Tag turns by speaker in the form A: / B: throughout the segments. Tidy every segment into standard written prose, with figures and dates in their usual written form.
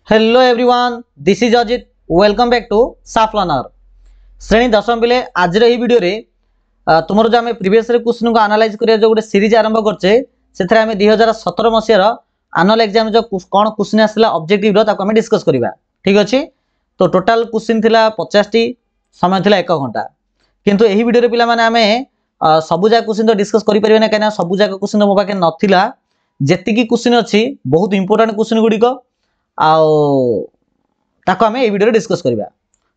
A: Hello everyone, this is Ajit. Welcome back to साफ learner. श्रेणी दशम पिले आज वीडियो रे तुमर जो आम प्रीवियस क्वेश्चन को एनालाइज करिया जो गोटे सीरीज आरंभ करछे सेथरे आम 2017 मसियार एनुअल एग्जाम जो कौन क्वेश्चन आसला ऑब्जेक्टिव रो ताको आम डिस्कस करिबा। ठीक अछि। तो टोटल क्वेश्चन थिला 50 टी, समय थिला 1 घंटा। किंतु एही वीडियो रे पिला माने आमे सबु जा क्वेश्चन तो डिस्कस करि परिबे ना, काना सबु जा क्वेश्चन मो पाके नथिला। जेतिकी क्वेश्चन अछि बहुत इंपोर्टेंट क्वेश्चन गुडी को ताको आमे ए वीडियो रे डिस्कस करिबा।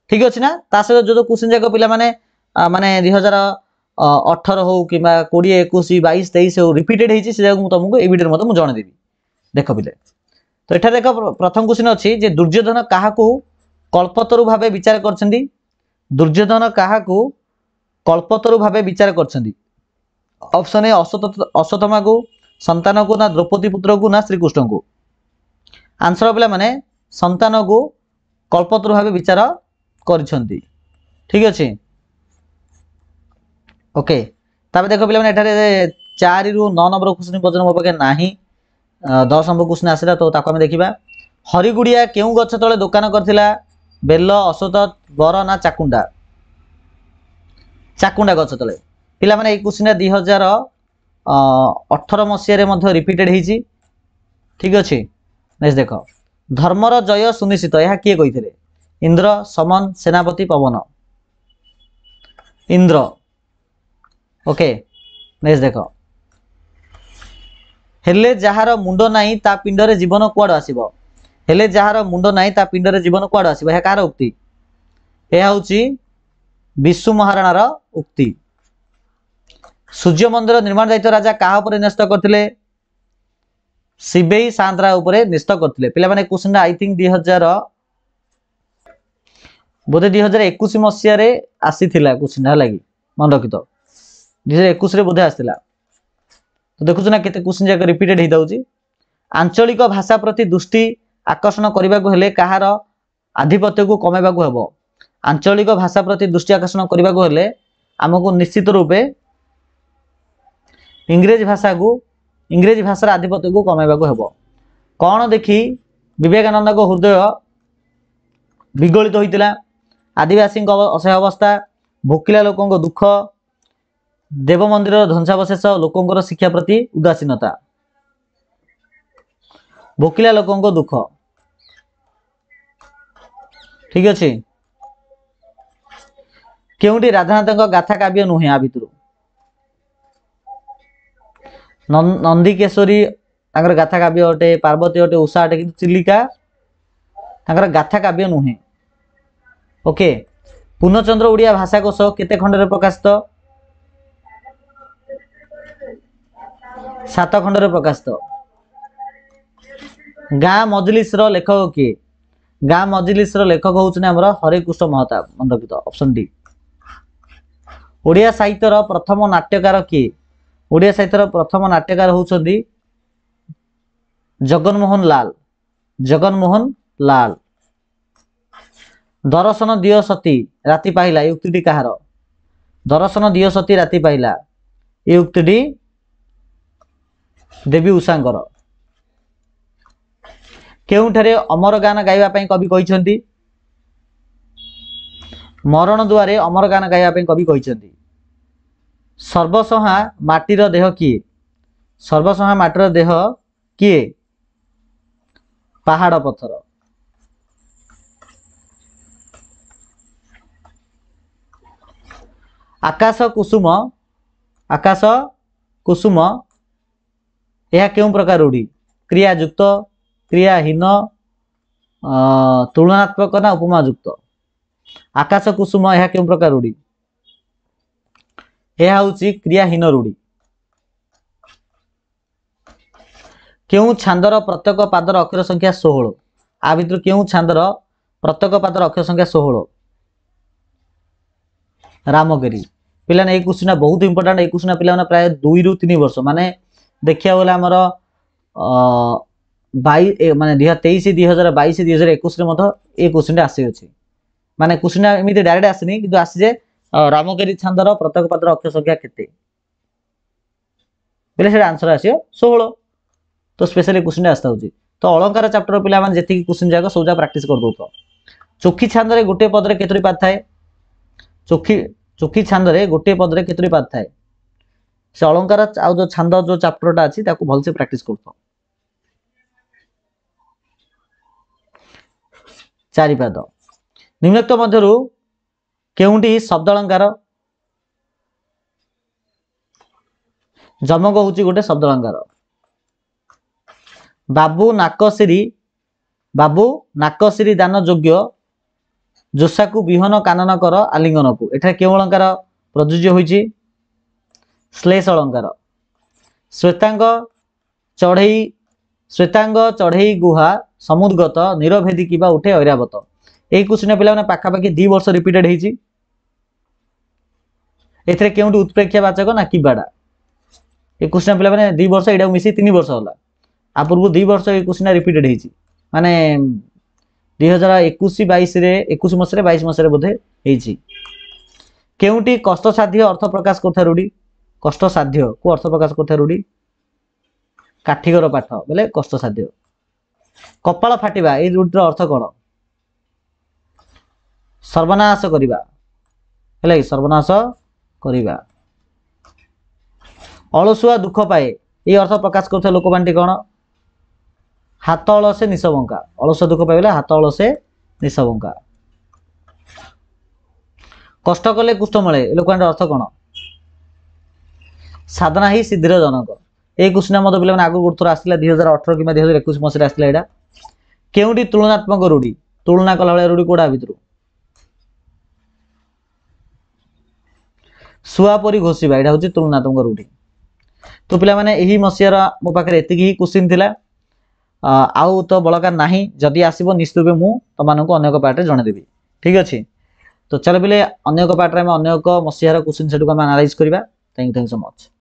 A: ठीक अछि ना। ता सहित जो क्वेश्चन जाक पिला माने माने 2018 हो किबा 20 21 22 23 हो रिपीटेड हेछि से जाक मु तुमको ए वीडियो रे मु जण देबी। देखो पिले, तो एठा देखो प्रथम क्वेश्चन अछि जे दुर्योधन काहाकू कल्पतरु भाबे विचार करछन्ती। दुर्योधन काहाकू कल्पतरु भाबे विचार करछन्ती। ऑप्शन ए अश्वत्थामा को, संतान को, ना द्रौपदी पुत्र को, ना श्रीकृष्ण को। आंसर पिला माने संतान को कल्पतरु भाबे विचार करछन्ती। ठीक अछि। ओके, तबे देखो पिला माने एठारे 4 रु 9 नंबर क्वेश्चन पजन मो पाके नाही। 10 नंबर क्वेश्चन आसिला तो ताको हम देखिबा। हरिगुड़िया केउ गछ तळे दुकान करथिला? बेल, अश्वत्थ, बर ना चाकुंडा? चाकुंडा गछ तळे। पिला माने ए क्वेश्चन 2018 मसिया रे मध्ये रिपीटेड हेछि। ठीक अछि। नेक्स्ट देखो, धर्मर जय सुनिश्चित यह किए कहिथिले? इंद्र, समन, सेनापति, पवन? इंद्र। ओके, नेक्स्ट देखो, हेले जहार मुंड नाही ता पिंड रे जीवन कुआड आसीबो? हेले जहार मुंड नाही ता पिंड रे जीवन कुआड आसीबो? यह कार उक्ति? यह होची विष्णु महाराणार उक्ति। सूर्य मंदिर निर्माण दायित्व राजा काहा उपरे न्यस्त करथिले? शिवेई सांतरा उपरे न्यस्त करथिले। पिला माने क्वेश्चन आई थिंक 2021 मसिया रे आसीथिला क्वेश्चन लागी मन रखितो। 2021 रे बोधे आसीथिला। तो देखुछ ना केते क्वेश्चन जाक रिपीटेड हे दाउची। आंचलिक भाषा प्रति दृष्टि आकर्षण करबा को हेले काहार आधिपत्य को कमेबा को हेबो? आंचलिक भाषा प्रति दृष्टि आकर्षण करबा को हेले हमको निश्चित रूपे इंग्रेजी भाषार आधिपत्य को कमेबा को हेबो। कौन देखि विवेकानंद को हृदय विगलित होइतिला? आदिवासी असहाय अवस्था, भोकिला लोकों दुख, देव मंदिर ध्वंसावशेष, लोकों शिक्षा प्रति उदासीनता? भोकिला लोकों दुख। ठीक अछि। केउटी राधानाथ गाथा काव्य नुहे आ भितरु? नंदी केशरी तांकर गाथा काव्य अटे, पार्वती अटे, उषा अटे, किंतु चिलिका तांकर गाथा काव्य नुहे। ओके, पूर्णचंद्र ओडिया भाषाकोश केते खंड रे प्रकाशित? 7 खंड रे प्रकाशित। गाँ मजलिस रो लेखक किए? गाँ मजलिस रो लेखक होउछने हमर हरिकृष्ण महताब। मन रखितो ऑप्शन डी। ओडिया साहित्य रो प्रथम नाट्यकार किए? ओडिया साहित्य रो प्रथम नाट्यकार होउछन्ती जगनमोहन लाल। जगनमोहन लाल। दर्शन दियो सती राति पाइला ए उक्तिटी काहार? दर्शन दियो सती राति पाइला ए उक्तिटी देवी उषांकर। केउठारे अमर गान गाइबा पई कवि कहिसंती? मरण दुआरे अमर गान गाइबा पई कवि कहिसंती। सर्वसहा माटीर देह किए? सर्वसहा माटीर देह किए? पहाड़ पत्थर। आकाश कुसुम, आकाश कुसुम यह केउं प्रकार रूढ़ी? क्रियायुक्त, क्रियाहीन, तुलनात्मक ना उपमा युक्त? आकाश कुसुम यह केउं प्रकार रूढ़ी? यह होची क्रियाहीन रूढ़ी। केउं छांदर प्रत्येक पादर अक्षर संख्या 16? आ भितर केउं छांदर प्रत्येक पादर अक्षर संख्या 16? रामगिरी। पिला ने क्वेश्चन बहुत इंपोर्टेंट। ए क्वेश्चन पिला प्राय 2 रु 3 वर्ष माने देखिया बोले हमर 22 माने 2023 2022 2021 रे मध ए क्वेश्चन आसी अछि। माने क्वेश्चन एमिति डायरेक्ट आसीनी किंतु आसी जे रामगिरी छांदर प्रत्येक पादर अक्षर संख्या केते बेले से आंसर आसीयो 16। तो स्पेशली क्वेश्चन आस्ता होची तो अलंकार चैप्टर पिला माने जेतिकी क्वेश्चन जाक सब जा प्रैक्टिस कर दउतो चोखी छांद रे गोटे पद रे केतरी पाद थाए चोखी छांद रे गोटे पद रे केतरी पाद थाए से अलंकार आ जो छांद जो चैप्टरटा अछि ताकू भल से प्रैक्टिस करतो चारि पाद निम्नलिखित मध्यरु केउंटी शब्द अलंकार जमक होची गोटे शब्द अलंकार बाबू नाकसिरी दान योग्य जोसाकू विहन कानन कर आलिंगन को एठा केउ अलंकार प्रयोज्य होईची श्लेष अलंकार श्वेतांग चढ़ई गुहा समुद्गत निरभेदी किबा उठे ऐरावत एई क्वेश्चन पिला माने पाखा पाखी 2 वर्ष रिपीटेड हेची एथरे केउंटी उत्प्रेक्ष्य वाचक ना किबाडा ए क्वेश्चन पिला माने 2 वर्ष एडा मिसी 3 वर्ष होला आ पूर्व 2 वर्ष ए क्वेश्चन रिपीटेड हेची माने 2021-22 रे 21 मसरे 22 मसरे बोधे हेची केउंटी कष्ट साध्य अर्थ प्रकाश करथा रूढी कष्ट साध्य को अर्थ प्रकाश करथा रूढी काठीगर पाठ बोले कष्ट साध्य कपाल फाटिबा ए रूढीर अर्थ कोन सर्वनाश करिबा हेले सर्वनाश करिबा अलसुआ दुख पाए ए अर्थ प्रकाश करथा लोक बांटी कोन हाथ अलसे निशबंका अलसुआ दुख पाए हाथ अलसे निशबंका कष्ट कले कुष्ठ मळे ए लोक अर्थ कोन साधना ही सिद्धिर जनक ए क्वेश्चन मत पिला आगु गुथर आसिला 2018 किबा 2021 मसरे आसिला एडा केउंटी तुलनात्मक रूढी तुलना कला वाला रूढी कोडा भितरु सुआ परी घोषिबा एडा होची तुलनात्मक रूढी तो पिला माने एही मसियार मो पाखरे एतिकी ही क्वेश्चन थिला आउ तो बळकार नाही जदी आसीबो निश्चित रूपे मु तमानको अन्य एक पार्ट रे जणे देबी ठीक अछि तो चलो पिले अन्य एक पार्ट रे हम अन्य एक मसियार क्वेश्चन सेटु हम एनालाइज करबा थैंक यू सो मच।